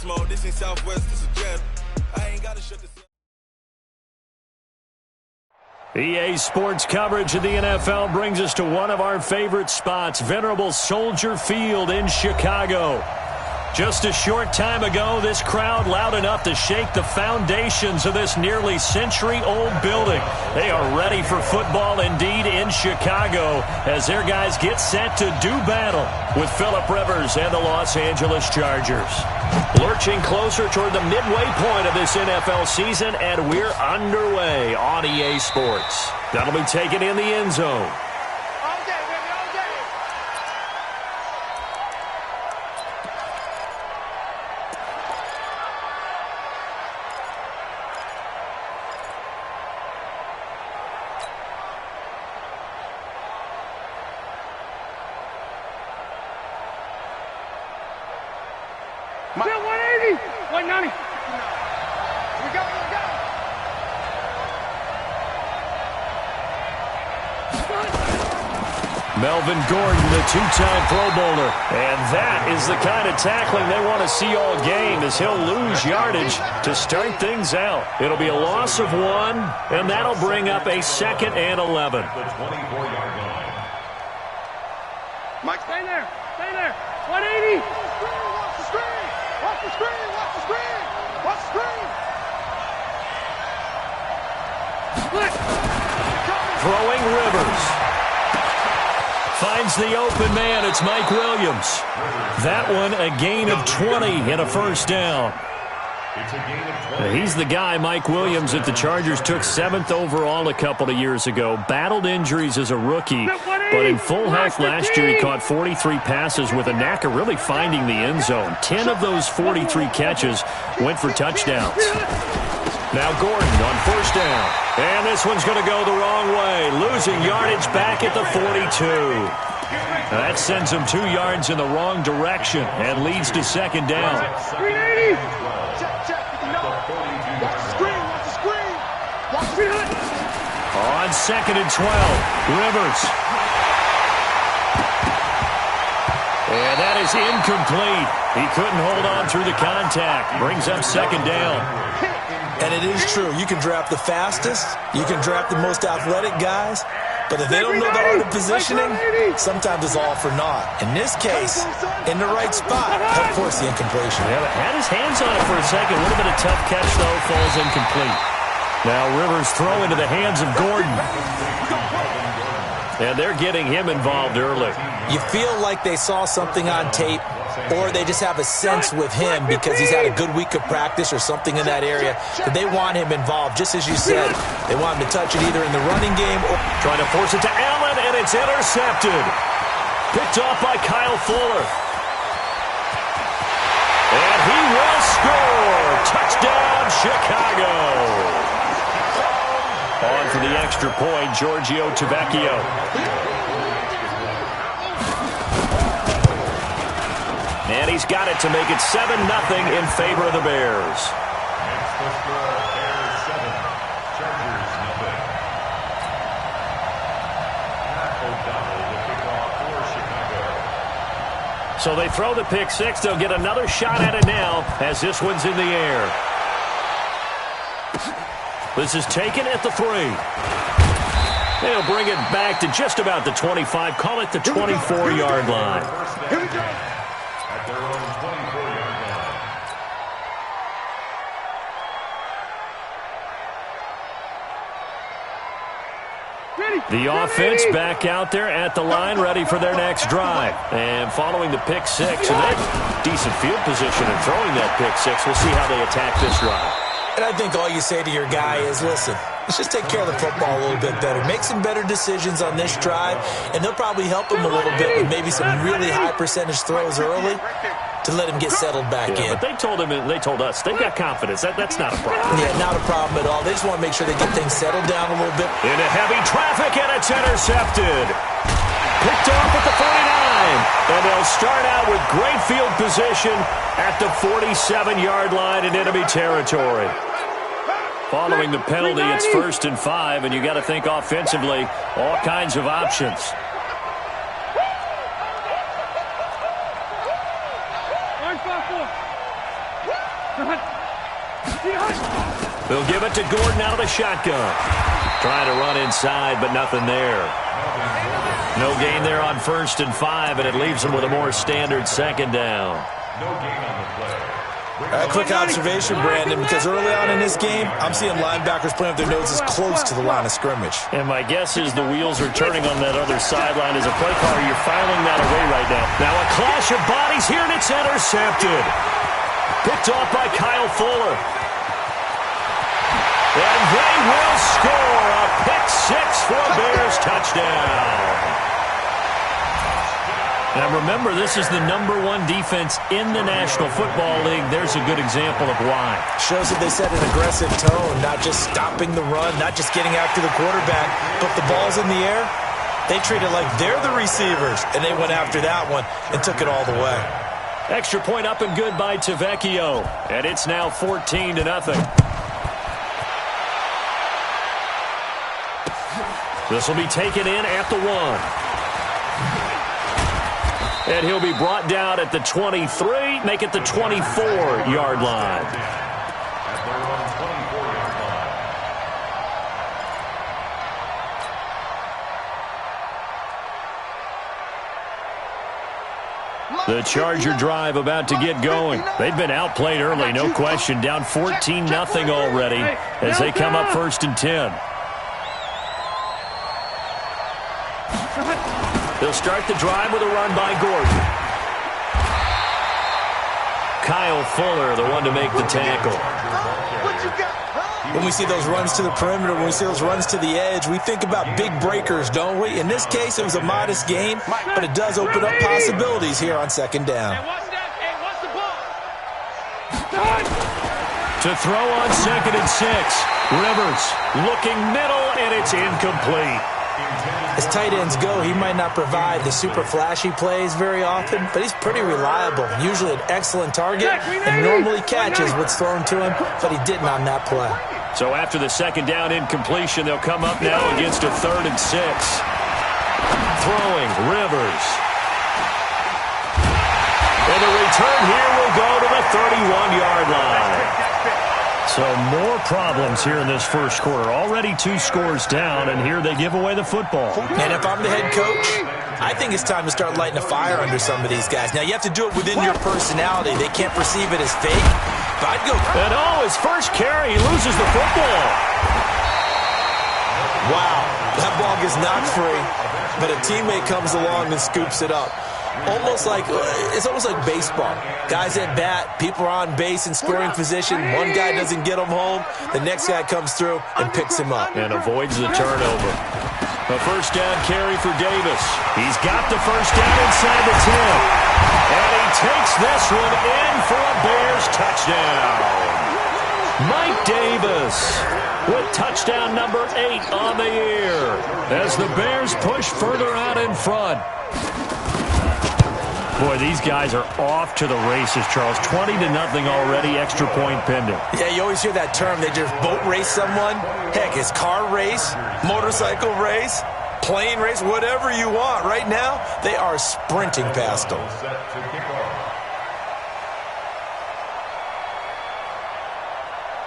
beast mode. This ain't Southwest, this is Jet. I ain't gotta shut this. EA Sports coverage of the NFL brings us to one of our favorite spots, venerable Soldier Field in Chicago. Just a short time ago, this crowd loud enough to shake the foundations of this nearly century-old building. They are ready for football indeed in Chicago as their guys get set to do battle with Phillip Rivers and the Los Angeles Chargers. Lurching closer toward the midway point of this NFL season, and we're underway on EA Sports. That'll be taken in the end zone. Still 180, 190. We go. Melvin Gordon, the two-time Pro Bowler. And that is the kind of tackling they want to see all game as he'll lose yardage to start things out. It'll be a loss of 1, and that'll bring up a 2nd and 11. The 24-yard line. Mike, stay there. 180. Watch the screen! Throwing Rivers. Finds the open man. It's Mike Williams. That one a gain of 20 and a first down. He's the guy, Mike Williams, that the Chargers took 7th overall a couple of years ago. Battled injuries as a rookie, but in full health last year he caught 43 passes with a knack of really finding the end zone. 10 of those 43 catches went for touchdowns. Now Gordon on first down. And this one's going to go the wrong way. Losing yardage back at the 42. That sends him 2 yards in the wrong direction and leads to 2nd down. 380. Check. Watch the screen. On 2nd and 12, Rivers. And that is incomplete. He couldn't hold on through the contact. Brings up 2nd down. And it is true. You can draft the fastest. You can draft the most athletic guys. But if they don't know the art of positioning, sometimes it's all for naught. In this case, in the right spot, of course the incompletion. Yeah, had his hands on it for a second. Would have been a tough catch, though. Falls incomplete. Now Rivers throw into the hands of Gordon. And they're getting him involved early. You feel like they saw something on tape, or they just have a sense with him because he's had a good week of practice or something in that area that they want him involved. Just as you said, they want him to touch it either in the running game or trying to force it to Allen, and it's intercepted. Picked off by Kyle Fuller. And he will score. Touchdown, Chicago. On for the extra point, Giorgio Tavecchio. And he's got it to make it 7-0 in favor of the Bears. So they throw the pick six. They'll get another shot at it now as this one's in the air. This is taken at the 3. They'll bring it back to just about the 25. Call it the 24-yard line. Here we go. At their own 24-yard line. The offense back out there at the line, ready for their next drive. And following the pick six, and that decent field position and throwing that pick six, we'll see how they attack this drive. And I think all you say to your guy is, listen, let's just take care of the football a little bit better. Make some better decisions on this drive, and they'll probably help him a little bit with maybe some really high percentage throws early to let him get settled back in. But they told us, they've got confidence. That's not a problem. Yeah, not a problem at all. They just want to make sure they get things settled down a little bit. Into heavy traffic, and it's intercepted. Picked off at the 49. And they'll start out with great field position at the 47-yard line in enemy territory. Following the penalty, it's 1st and 5, and you got to think offensively, all kinds of options. They'll give it to Gordon out of the shotgun. Trying to run inside, but nothing there. No gain there on 1st and 5, and it leaves them with a more standard second down. No gain on the play. A quick observation, Brandon, because early on in this game, I'm seeing linebackers playing with their noses close to the line of scrimmage. And my guess is the wheels are turning on that other sideline. As a play caller, you're filing that away right now. Now a clash of bodies here, and it's intercepted. Picked off by Kyle Fuller. And they will score a pick six for a Bears touchdown. Now remember, this is the #1 defense in the National Football League. There's a good example of why. Shows that they set an aggressive tone, not just stopping the run, not just getting after the quarterback, but the ball's in the air. They treat it like they're the receivers, and they went after that one and took it all the way. Extra point up and good by Tavecchio. And it's now 14-0. This will be taken in at the 1. And he'll be brought down at the 23, make it the 24-yard line. At their own 24-yard line. The Charger drive about to get going. They've been outplayed early, no question. Down 14-0 already as they come up 1st and 10. They'll start the drive with a run by Gordon. Kyle Fuller, the one to make the tackle. When we see those runs to the perimeter, when we see those runs to the edge, we think about big breakers, don't we? In this case, it was a modest gain, but it does open up possibilities here on 2nd down. To throw on 2nd and 6. Rivers looking middle, and it's incomplete. As tight ends go, he might not provide the super flashy plays very often, but he's pretty reliable, usually an excellent target, and normally catches what's thrown to him, but he didn't on that play. So after the 2nd down incompletion, they'll come up now against a 3rd and 6. Throwing, Rivers. And the return here will go to the 31-yard line. So more problems here in this first quarter. Already 2 scores down, and here they give away the football. And if I'm the head coach, I think it's time to start lighting a fire under some of these guys. Now, you have to do it within your personality. They can't perceive it as fake, but I'd go. And his first carry, he loses the football. Wow, that ball gets knocked free, but a teammate comes along and scoops it up. It's almost like baseball. Guys at bat, people are on base in scoring position. One guy doesn't get him home. The next guy comes through and picks him up. And avoids the turnover. A 1st down carry for Davis. He's got the 1st down inside the 10. And he takes this one in for a Bears touchdown. Mike Davis with touchdown number 8 on the year as the Bears push further out in front. Boy, these guys are off to the races, Charles. 20-0 already, extra point pending. Yeah, you always hear that term. They just boat race someone. Heck, it's car race, motorcycle race, plane race, whatever you want. Right now, they are sprinting past them.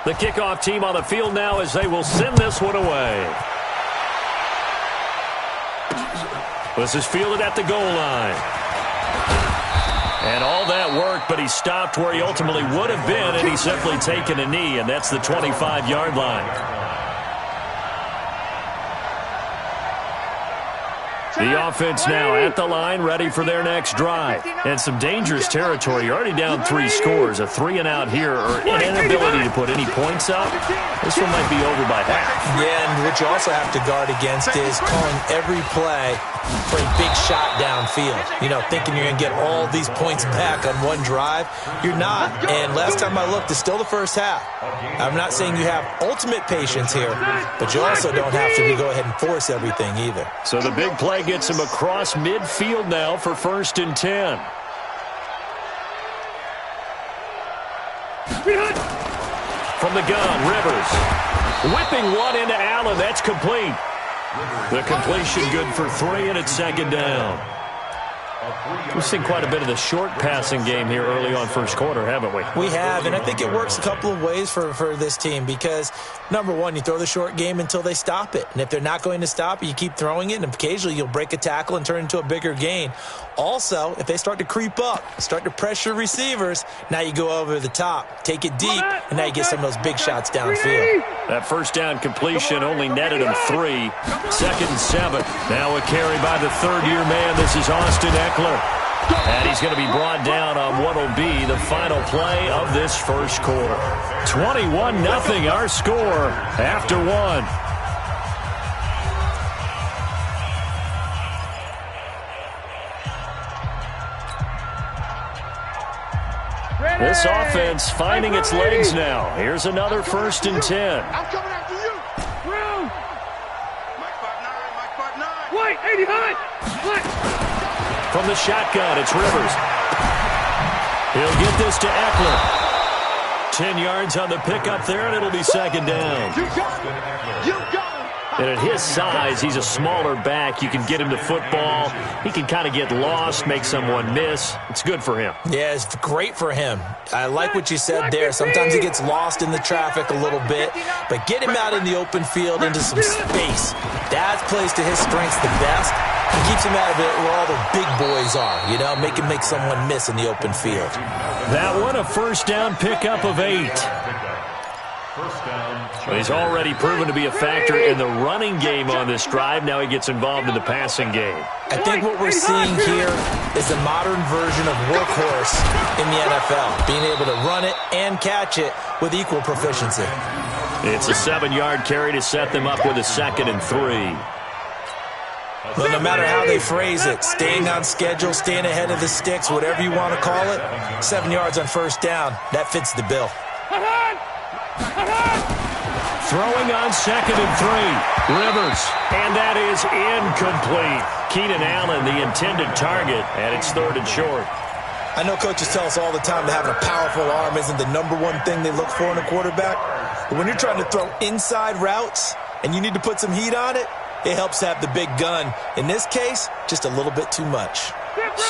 The kickoff team on the field now as they will send this one away. This is fielded at the goal line. And all that worked, but he stopped where he ultimately would have been, and he's simply taken a knee, and that's the 25-yard line. The offense now at the line, ready for their next drive. And some dangerous territory. You're already down 3 scores. A 3-and-out here, or an inability to put any points up. This one might be over by half. Yeah, and what you also have to guard against is calling every play for a big shot downfield. You know, thinking you're going to get all these points back on one drive. You're not. And last time I looked, it's still the first half. I'm not saying you have ultimate patience here, but you also don't have to go ahead and force everything either. So the big play gets him across midfield now for 1st and 10. From the gun, Rivers. Whipping one into Allen. That's complete. The completion good for 3, and it's 2nd down. We've seen quite a bit of the short passing game here early on first quarter, haven't we? We have, and I think it works a couple of ways for this team because, number one, you throw the short game until they stop it. And if they're not going to stop it, you keep throwing it, and occasionally you'll break a tackle and turn it into a bigger gain. Also, if they start to creep up, start to pressure receivers, now you go over the top, take it deep, and now you get some of those big shots downfield. That first down completion only netted him 3. 2nd and 7. Now a carry by the third-year man. This is Austin Eckler. And he's going to be brought down on what will be the final play of this first quarter. 21-0 our score after 1. This offense finding its legs now. Here's another 1st and 10. I'm coming after you. Through. Mike 5'9", Wait, 80 high. From the shotgun, it's Rivers. He'll get this to Eckler. 10 yards on the pickup there, and it'll be 2nd down. You got it. You got it. And at his size, he's a smaller back. You can get him to football. He can kind of get lost, make someone miss. It's good for him. Yeah, it's great for him. I like what you said there. Sometimes he gets lost in the traffic a little bit, but get him out in the open field into some space. That plays to his strengths the best. He keeps him out of it where all the big boys are, you know, make him make someone miss in the open field. That one, a 1st down pickup of 8. But he's already proven to be a factor in the running game on this drive. Now he gets involved in the passing game. I think what we're seeing here is a modern version of workhorse in the NFL, being able to run it and catch it with equal proficiency. It's a 7-yard carry to set them up with a 2nd and 3. Well, no matter how they phrase it, staying on schedule, staying ahead of the sticks, whatever you want to call it, 7 yards on 1st down, that fits the bill. Throwing on 2nd and 3. Rivers. And that is incomplete. Keenan Allen, the intended target, and it's 3rd and short. I know coaches tell us all the time that having a powerful arm isn't the number one thing they look for in a quarterback. But when you're trying to throw inside routes and you need to put some heat on it, it helps have the big gun. In this case, just a little bit too much.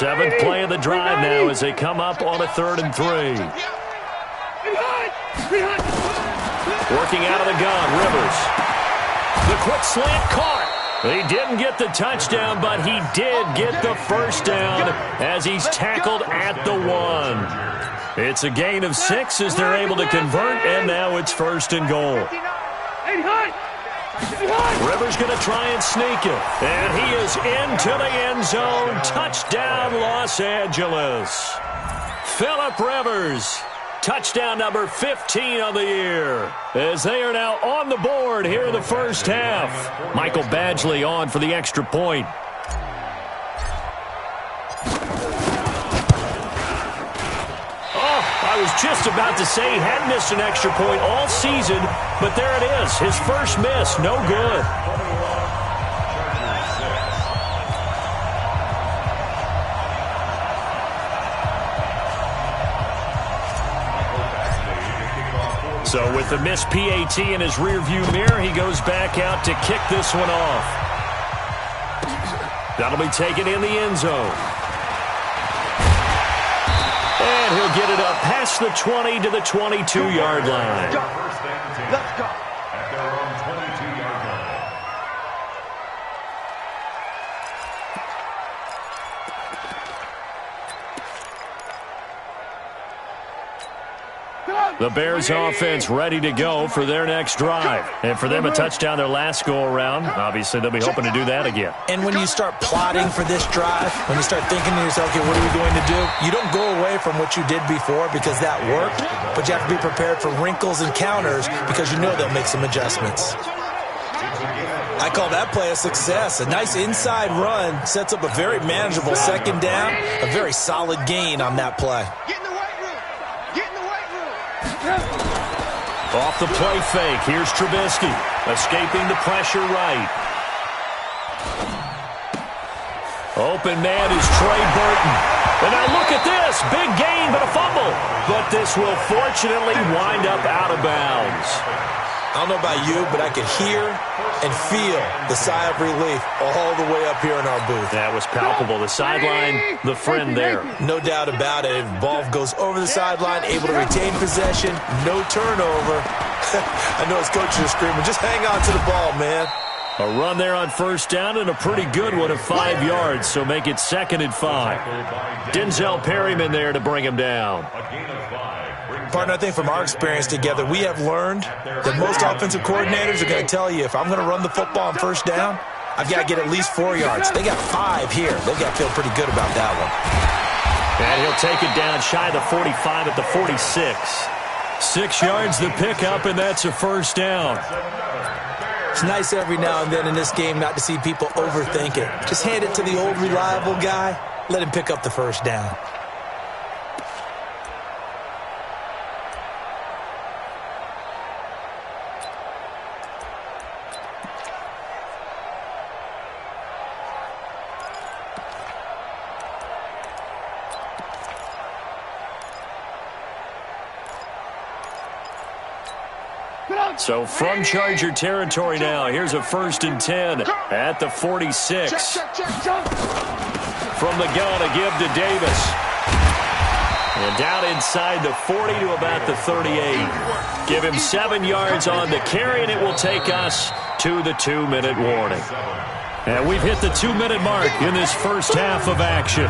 7th play of the drive now as they come up on a 3rd and 3. Working out of the gun, Rivers. The quick slant caught. He didn't get the touchdown, but he did get the 1st down as he's tackled at the 1. It's a gain of 6 as they're able to convert, and now it's 1st and goal. Rivers going to try and sneak it, and he is into the end zone. Touchdown, Los Angeles. Phillip Rivers. Touchdown number 15 on the year as they are now on the board here in the first half. Michael Badgley on for the extra point. Oh, I was just about to say he hadn't missed an extra point all season, but there it is. His first miss, no good. So with the missed PAT in his rearview mirror, he goes back out to kick this one off. That'll be taken in the end zone. And he'll get it up past the 20 to the 22-yard line. Let's go. At their own 22-yard line. The Bears offense ready to go for their next drive. And for them, a touchdown their last go-around. Obviously, they'll be hoping to do that again. And when you start plotting for this drive, when you start thinking to yourself, okay, what are we going to do? You don't go away from what you did before because that worked, but you have to be prepared for wrinkles and counters because you know they'll make some adjustments. I call that play a success. A nice inside run sets up a very manageable 2nd down, a very solid gain on that play. Get in the weight room. Get in the weight room. Off the play fake, here's Trubisky, escaping the pressure right. Open man is Trey Burton. And now look at this, big gain but a fumble. But this will fortunately wind up out of bounds. I don't know about you, but I could hear and feel the sigh of relief all the way up here in our booth. That was palpable. The sideline, the friend there. No doubt about it. Ball goes over the sideline, able to retain possession, no turnover. I know his coaches are screaming, just hang on to the ball, man. A run there on first down and a pretty good one of 5 yards, so make it 2nd and 5. Denzel Perryman there to bring him down. Partner, I think from our experience together, we have learned that most offensive coordinators are going to tell you, if I'm going to run the football on first down, I've got to get at least 4 yards. They got 5 here. They've got to feel pretty good about that one. And he'll take it down shy of the 45 at the 46. 6 yards the pickup, and that's a first down. It's nice every now and then in this game not to see people overthink it. Just hand it to the old reliable guy. Let him pick up the first down. So from Charger territory now, here's a 1st and 10 at the 46. From the gun, a give to Davis. And down inside the 40 to about the 38. Give him 7 yards on the carry, and it will take us to the 2-minute warning. And we've hit the 2-minute mark in this first half of action.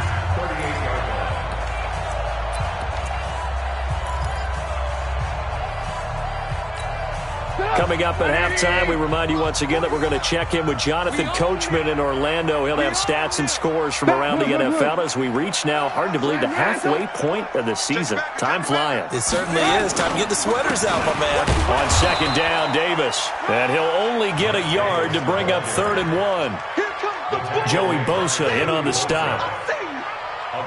Coming up at halftime, we remind you once again that we're going to check in with Jonathan Coachman in Orlando. He'll have stats and scores from around the NFL as we reach now, hard to believe, the halfway point of the season. Time flying. It certainly is. Time to get the sweaters out, my man. On 2nd down, Davis. And he'll only get a yard to bring up 3rd and 1. Joey Bosa in on the stop.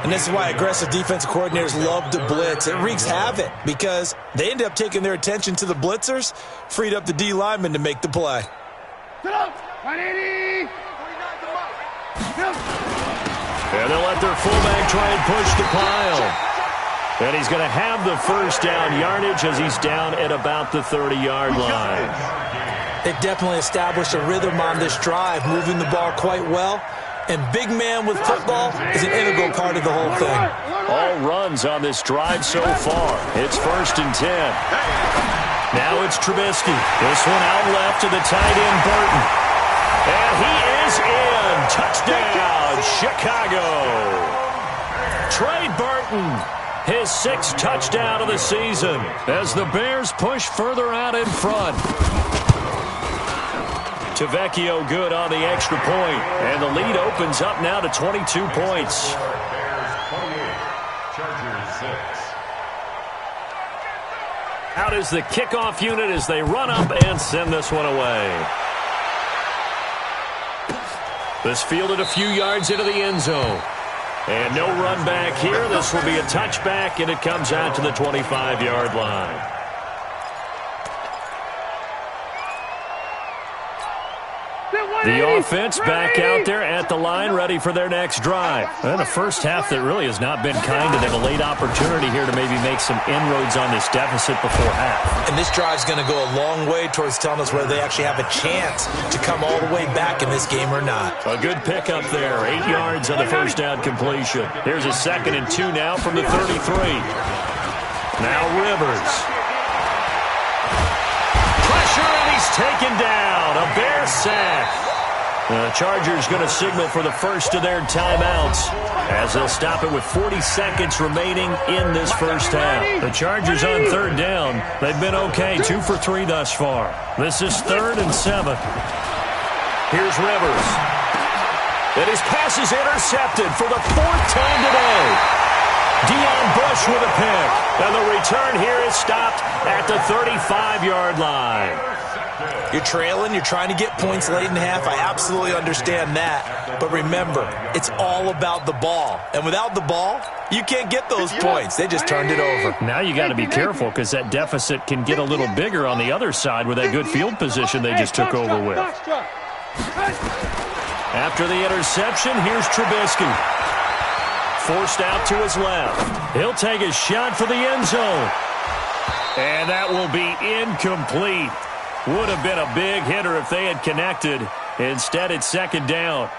And this is why aggressive defensive coordinators love to blitz. It wreaks havoc because they end up taking their attention to the blitzers, freed up the D lineman to make the play. And they'll let their fullback try and push the pile. And he's going to have the first down yardage as he's down at about the 30-yard line. They've definitely established a rhythm on this drive, moving the ball quite well. And big man with football is an integral part of the whole thing. All runs on this drive so far. It's 1st and 10. Now it's Trubisky. This one out left to the tight end, Burton. And he is in. Touchdown, Chicago. Trey Burton, his 6th touchdown of the season as the Bears push further out in front. Tavecchio good on the extra point, and the lead opens up now to 22 points. Out is the kickoff unit as they run up and send this one away. This fielded a few yards into the end zone. And no run back here. This will be a touchback, and it comes out to the 25-yard line. The offense back out there at the line, ready for their next drive. And a first half that really has not been kind to them. A late opportunity here to maybe make some inroads on this deficit before half. And this drive's going to go a long way towards telling us whether they actually have a chance to come all the way back in this game or not. A good pickup there. 8 yards on the first down completion. Here's a 2nd and 2 now from the 33. Now Rivers. Pressure, and he's taken down. A Bear sack. The Chargers going to signal for the first of their timeouts as they'll stop it with 40 seconds remaining in this first half. The Chargers on 3rd down. They've been okay, 2 for 3 thus far. This is 3rd and 7. Here's Rivers. And his pass is intercepted for the 4th time today. Deion Bush with a pick. And the return here is stopped at the 35-yard line. You're trailing, you're trying to get points late in half. I absolutely understand that. But remember, it's all about the ball. And without the ball, you can't get those points. They just turned it over. Now you got to be careful because that deficit can get a little bigger on the other side with that good field position they just took over with. After the interception, here's Trubisky. Forced out to his left. He'll take a shot for the end zone. And that will be incomplete. Would have been a big hitter if they had connected. Instead, it's second down.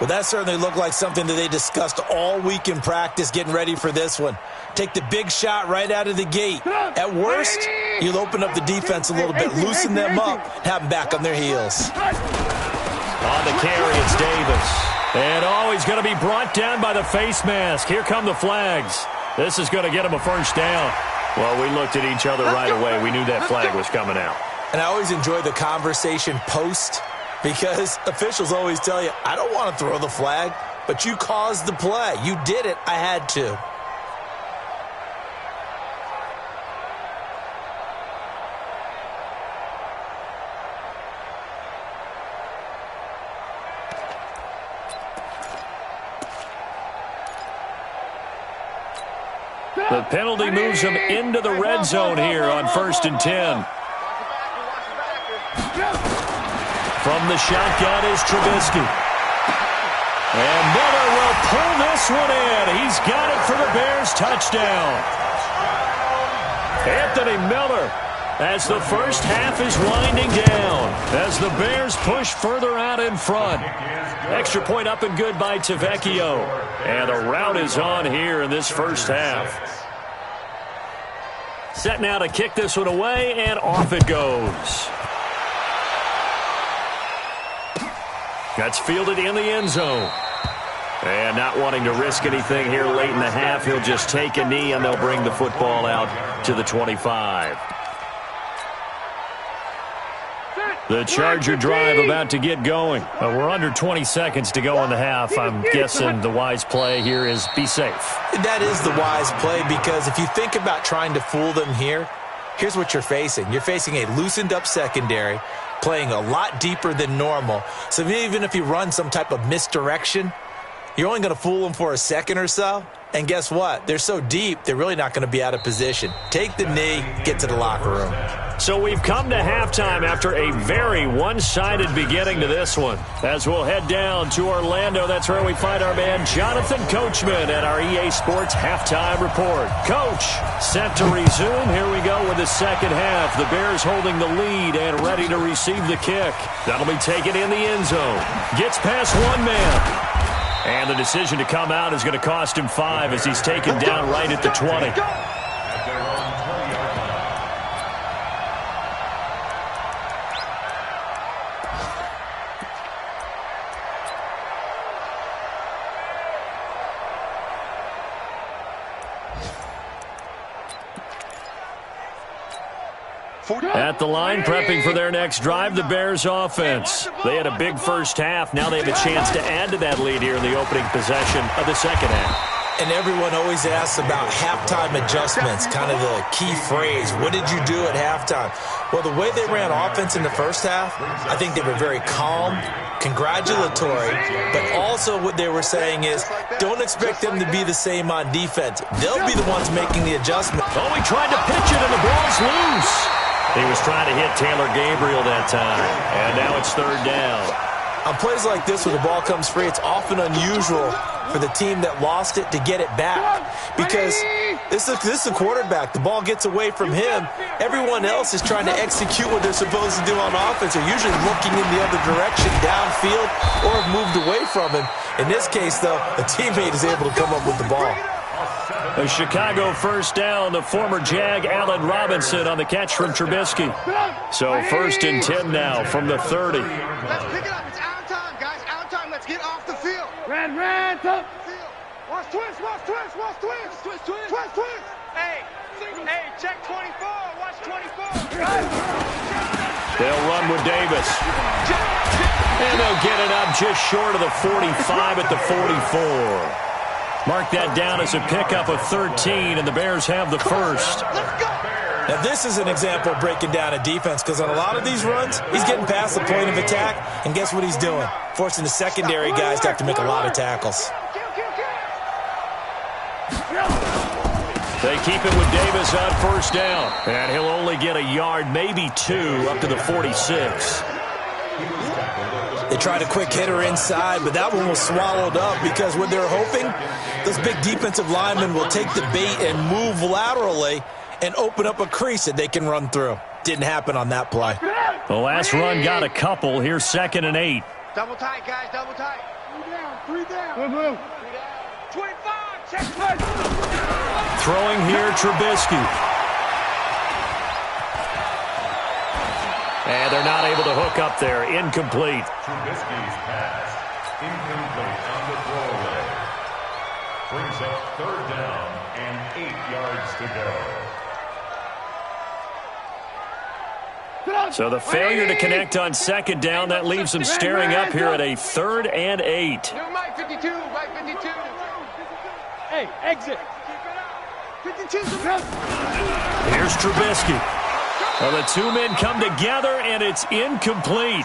Well, that certainly looked like something that they discussed all week in practice getting ready for this one. Take the big shot right out of the gate. At worst, you'll open up the defense a little bit, loosen them up, have them back on their heels. On the carry, it's Davis. And he's going to be brought down by the face mask. Here come the flags. This is going to get him a first down. Well, we looked at each other right away. We knew that flag was coming out. And I always enjoy the conversation post because officials always tell you, I don't want to throw the flag, but you caused the play. You did it. I had to. The penalty moves him into the red zone here on 1st and 10. From the shotgun is Trubisky. And Miller will pull this one in. He's got it for the Bears touchdown. Anthony Miller, as the first half is winding down, as the Bears push further out in front. Extra point up and good by Tavecchio. And a rout is on here in this first half. Set now to kick this one away, and off it goes. That's fielded in the end zone. And not wanting to risk anything here late in the half, he'll just take a knee, and they'll bring the football out to the 25. The Charger drive about to get going. We're under 20 seconds to go in the half. I'm guessing the wise play here is be safe. That is the wise play because if you think about trying to fool them here, here's what you're facing. You're facing a loosened up secondary, playing a lot deeper than normal. So even if you run some type of misdirection, you're only going to fool them for a second or so. And guess what? They're so deep, they're really not going to be out of position. Take the knee, get to the locker room. So we've come to halftime after a very one-sided beginning to this one. As we'll head down to Orlando, that's where we find our man Jonathan Coachman at our EA Sports Halftime Report. Coach, set to resume. Here we go with the second half. The Bears holding the lead and ready to receive the kick. That'll be taken in the end zone. Gets past one man. And the decision to come out is going to cost him 5 as he's taken down right at the 20. At the line, prepping for their next drive, the Bears offense. They had a big first half. Now they have a chance to add to that lead here in the opening possession of the second half. And everyone always asks about halftime adjustments, kind of the key phrase. What did you do at halftime? Well, the way they ran offense in the first half, I think they were very calm, congratulatory, but also what they were saying is don't expect them to be the same on defense. They'll be the ones making the adjustment. Oh, he tried to pitch it, and the ball's loose. He was trying to hit Taylor Gabriel that time, and now it's third down. On plays like this where the ball comes free, it's often unusual for the team that lost it to get it back because this is a quarterback. The ball gets away from him. Everyone else is trying to execute what they're supposed to do on offense. They're usually looking in the other direction, downfield, or have moved away from him. In this case, though, a teammate is able to come up with the ball. A Chicago first down, the former Jag Allen Robinson on the catch from Trubisky. So 1st and 10 now from the 30. Let's pick it up. It's out time, guys. Out time. Let's get off the field. Red, top. Watch twist. Hey, check 24. Watch 24. They'll run with Davis. And they'll get it up just short of the 45 at the 44. Mark that down as a pickup of 13, and the Bears have the first. Now, this is an example of breaking down a defense because on a lot of these runs, he's getting past the point of attack, and guess what he's doing? Forcing the secondary guys to have to make a lot of tackles. They keep it with Davis on first down, and he'll only get a yard, maybe 2, up to the 46. They tried a quick hitter inside, but that one was swallowed up because what they're hoping, those big defensive linemen will take the bait and move laterally and open up a crease that they can run through. Didn't happen on that play. The last run got a couple. Here's 2nd and 8. Double tight, guys, double tight. 3 down. 3 down. 25, check play. Throwing here, Trubisky. And they're not able to hook up there. Incomplete. Trubisky's pass. Incomplete on the throwaway. Brings up 3rd down and 8 yards to go. So the failure to connect on 2nd down, that leaves them staring up here at a 3rd and 8. Mike 52, Mike 52. Hey, exit. 52. Here's Trubisky. Well, the 2 men come together, and it's incomplete.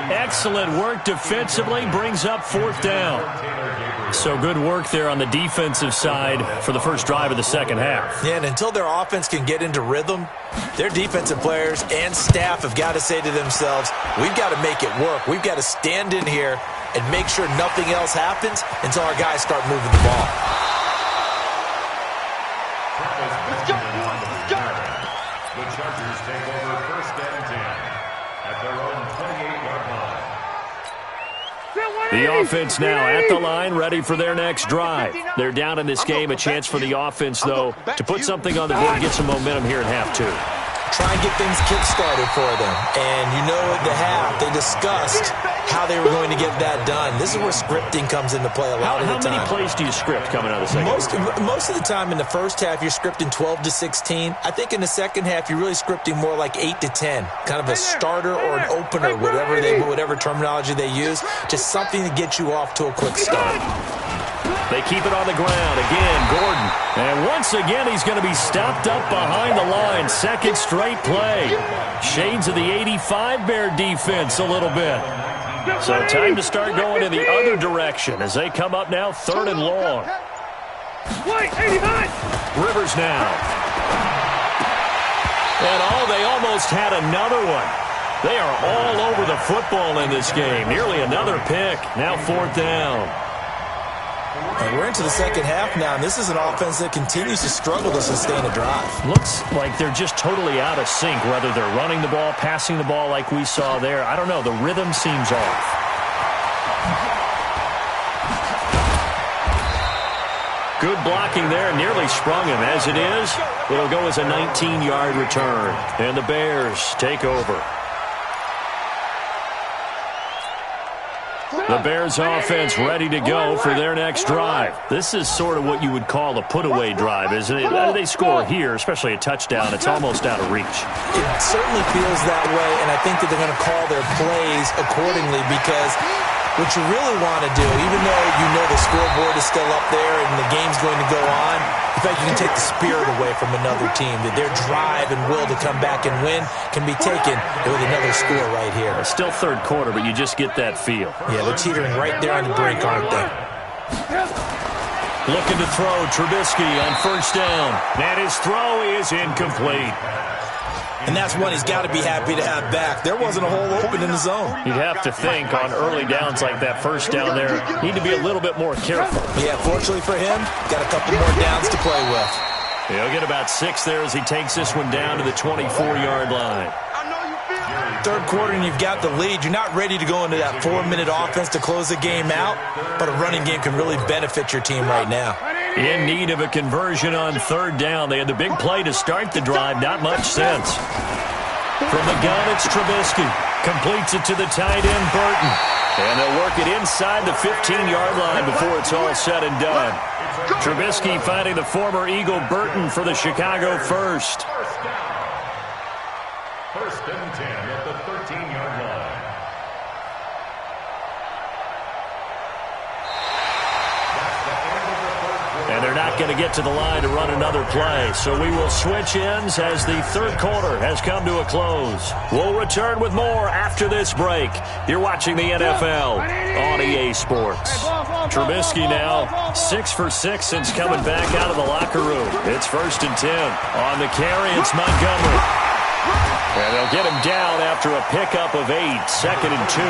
Excellent work defensively, brings up 4th down. So good work there on the defensive side for the first drive of the 2nd half. Yeah, and until their offense can get into rhythm, their defensive players and staff have got to say to themselves, we've got to make it work. We've got to stand in here and make sure nothing else happens until our guys start moving the ball. Let's go, boys, let's go. The Chargers take over 1st and 10 at their own 28-yard line. The offense now at the line, ready for their next drive. They're down in this game. A chance for the offense, though, to put something on the board and get some momentum here in half 2. Try and get things kick-started for them. And you know at the half, they discussed how they were going to get that done. This is where scripting comes into play a lot of the time. How many plays do you script coming out of the second? Most of the time in the first half, you're scripting 12 to 16. I think in the second half, you're really scripting more like 8 to 10. Kind of a starter or an opener, whatever terminology they use. Just something to get you off to a quick start. They keep it on the ground. Again, Gordon. And once again, he's going to be stopped up behind the line. 2nd straight play. Shades of the 85 Bear defense a little bit. So time to start going in the other direction as they come up now 3rd and long. Rivers now. And they almost had another one. They are all over the football in this game. Nearly another pick. Now 4th down. And we're into the second half now, and this is an offense that continues to struggle to sustain a drive. Looks like they're just totally out of sync, whether they're running the ball, passing the ball like we saw there. I don't know. The rhythm seems off. Good blocking there, nearly sprung him. As it is, it'll go as a 19-yard return. And the Bears take over. The Bears offense ready to go for their next drive. This is sort of what you would call a put-away drive, isn't it? They score here, especially a touchdown. It's almost out of reach. It certainly feels that way, and I think that they're going to call their plays accordingly because what you really want to do, even though you know the scoreboard is still up there and the game's going to go on, in fact, you can take the spirit away from another team, that their drive and will to come back and win can be taken with another score right here. It's still 3rd quarter, but you just get that feel. Yeah, they're teetering right there on the brink, aren't they? Looking to throw, Trubisky on 1st down. And his throw is incomplete. And that's one he's got to be happy to have back. There wasn't a hole open in the zone. You'd have to think on early downs like that 1st down there, need to be a little bit more careful. Yeah, fortunately for him, got a couple more downs to play with. He'll get about 6 there as he takes this one down to the 24-yard line. 3rd quarter and you've got the lead. You're not ready to go into that 4-minute offense to close the game out, but a running game can really benefit your team right now. In need of a conversion on 3rd down. They had the big play to start the drive. Not much sense. From the gun, it's Trubisky. Completes it to the tight end, Burton. And they'll work it inside the 15-yard line before it's all said and done. Trubisky finding the former Eagle Burton for the Chicago first. 1st and 10 at the 13-yard line. And they're not going to get to the line to run another play. So we will switch ends as the 3rd quarter has come to a close. We'll return with more after this break. You're watching the NFL on EA Sports. Trubisky now 6 for 6 since coming back out of the locker room. It's 1st and 10. On the carry, it's Montgomery. And they'll get him down after a pickup of 8. 2nd and 2.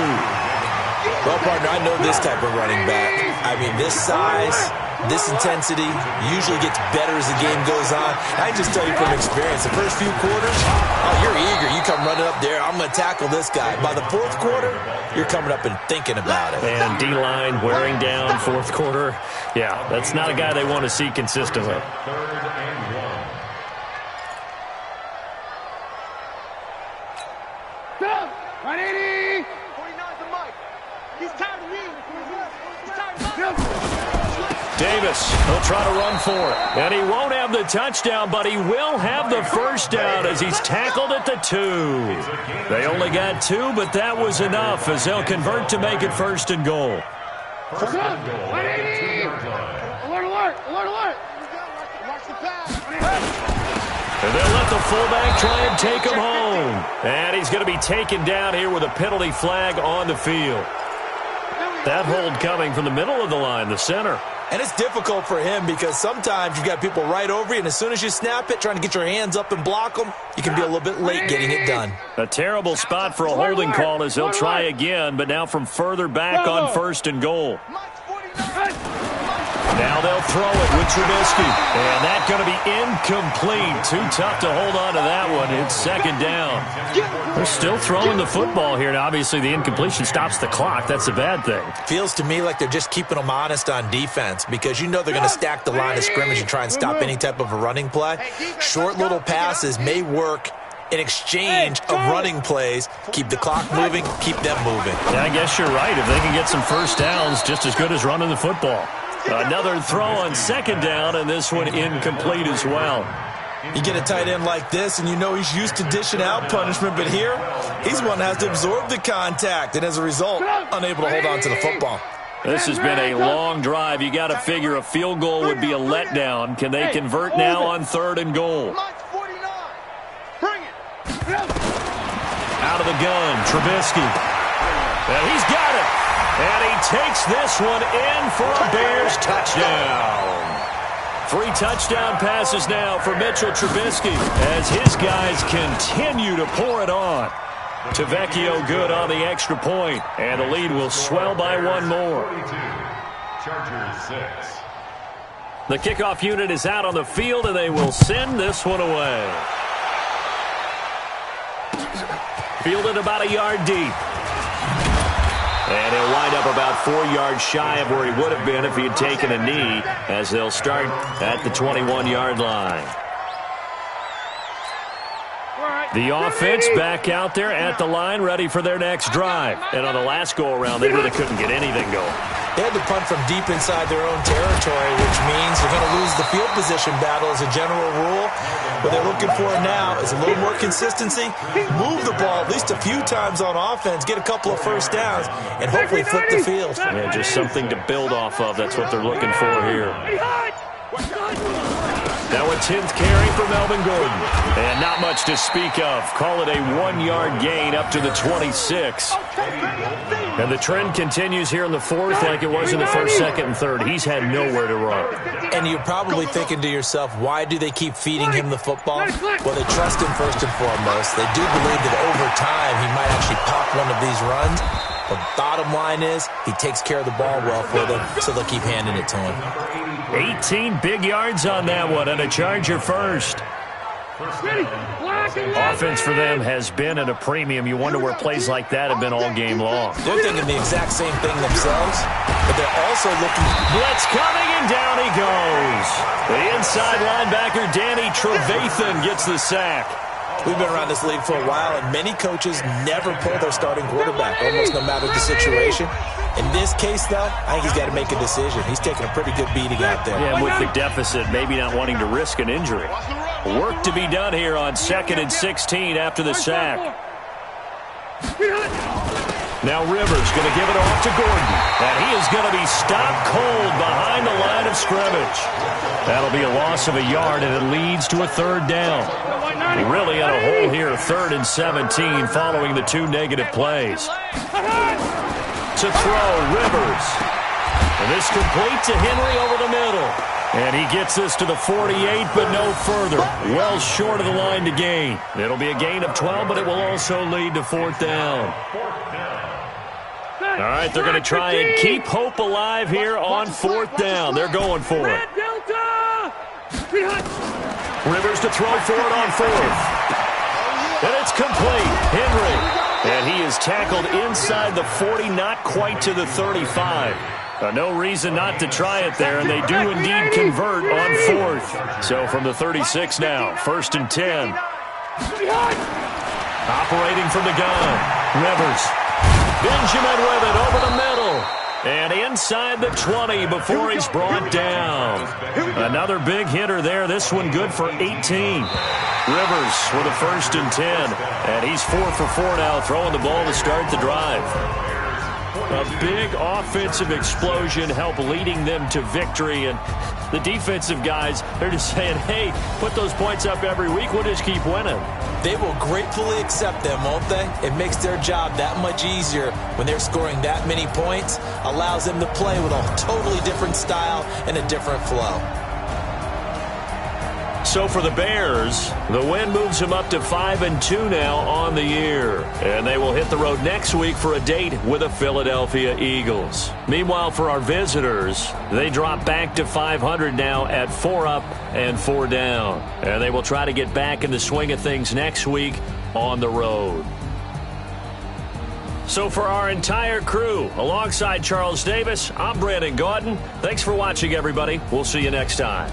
Well, partner, I know this type of running back. I mean, this size, This intensity usually gets better as the game goes on. I can just tell you from experience, the first few quarters, oh, you're eager. You come running up there, I'm going to tackle this guy. By the fourth quarter, you're coming up and thinking about it. And D-line wearing down fourth quarter. Yeah, that's not a guy they want to see consistently. Third and 1. 180. 49's the mic. He's tired of me. He's tired of me. Davis, he'll try to run for it. And he won't have the touchdown, but he will have the first down as he's tackled at the 2. They only got 2, but that was enough as they'll convert to make it first and goal. First and goal. 2 yard line. Alert, alert, alert, alert. Watch the pass. And they'll let the fullback try and take him home. And he's going to be taken down here with a penalty flag on the field. That hold coming from the middle of the line, the center. And it's difficult for him because sometimes you've got people right over you, and as soon as you snap it, trying to get your hands up and block them, you can be a little bit late getting it done. A terrible spot for a holding call as he'll try again, but now from further back on first and goal. Now they'll throw it with Trubisky. And that's going to be incomplete. Too tough to hold on to that one. It's second down. They're still throwing the football here. And obviously, the incompletion stops the clock. That's a bad thing. Feels to me like they're just keeping them honest on defense because you know they're going to stack the line of scrimmage and try and stop any type of a running play. Short little passes may work in exchange of running plays. Keep the clock moving, keep them moving. Yeah, I guess you're right. If they can get some first downs, just as good as running the football. Another throw on second down, and this one incomplete as well. You get a tight end like this, and you know he's used to dishing out punishment, but here, he's one that has to absorb the contact, and as a result, unable to hold on to the football. This has been a long drive. You got to figure a field goal would be a letdown. Can they convert now on third and goal? Out of the gun, Trubisky. And he's got it. And he takes this one in for a Bears touchdown. 3 touchdown passes now for Mitchell Trubisky as his guys continue to pour it on. Tavecchio good on the extra point, and the lead will swell by 1 more. 42. Chargers 6. The kickoff unit is out on the field, and they will send this one away. Fielded about a yard deep. And he'll wind up about 4 yards shy of where he would have been if he had taken a knee, as they'll start at the 21-yard line. The offense back out there at the line, ready for their next drive. And on the last go-around, they really couldn't get anything going. They had to punt from deep inside their own territory, which means they're going to lose the field position battle as a general rule. What they're looking for now is a little more consistency, move the ball at least a few times on offense, get a couple of first downs, and hopefully flip the field. Yeah, just something to build off of. That's what they're looking for here. Now a 10th carry for Melvin Gordon. And not much to speak of. Call it a 1-yard gain up to the 26. And the trend continues here in the fourth like it was in the first, second, and third. He's had nowhere to run. And you're probably thinking to yourself, why do they keep feeding him the football? Well, they trust him first and foremost. They do believe that over time he might actually pop one of these runs. The bottom line is he takes care of the ball well for them, so they'll keep handing it to him. 18 big yards on that one, and a Charger first. Offense for them has been at a premium. You wonder where plays like that have been all game long. They're thinking the exact same thing themselves, but they're also looking. Blitz coming, and down he goes. The inside linebacker, Danny Trevathan, gets the sack. We've been around this league for a while, and many coaches never pull their starting quarterback, almost no matter the situation. In this case, though, I think he's got to make a decision. He's taking a pretty good beating out there. Yeah, with the deficit, maybe not wanting to risk an injury. Work to be done here on 2nd and 16 after the sack. Now Rivers going to give it off to Gordon. And he is going to be stopped cold behind the line of scrimmage. That'll be a loss of a yard, and it leads to a third down. Really in a hole here, 3rd and 17 following the 2 negative plays. To throw, Rivers. And this complete to Henry over the middle. And he gets this to the 48, but no further. Well short of the line to gain. It'll be a gain of 12, but it will also lead to 4th down. All right, they're going to try and keep hope alive here on 4th down. They're going for it. Rivers to throw for it on 4th. And it's complete. Henry. And he is tackled inside the 40, not quite to the 35. No reason not to try it there, and they do indeed convert on 4th. So from the 36 now, 1st and 10. Operating from the gun. Rivers. Benjamin with it over the middle. And inside the 20 before he's brought down. Another big hitter there. This one good for 18. Rivers with a 1st and 10. And he's 4 for 4 now, throwing the ball to start the drive. A big offensive explosion helped leading them to victory. And the defensive guys, they're just saying, hey, put those points up every week. We'll just keep winning. They will gratefully accept them, won't they? It makes their job that much easier when they're scoring that many points. Allows them to play with a totally different style and a different flow. So for the Bears, the win moves them up to 5-2 now on the year. And they will hit the road next week for a date with the Philadelphia Eagles. Meanwhile, for our visitors, they drop back to 500 now at 4 up and 4 down. And they will try to get back in the swing of things next week on the road. So for our entire crew, alongside Charles Davis, I'm Brandon Gaudin. Thanks for watching, everybody. We'll see you next time.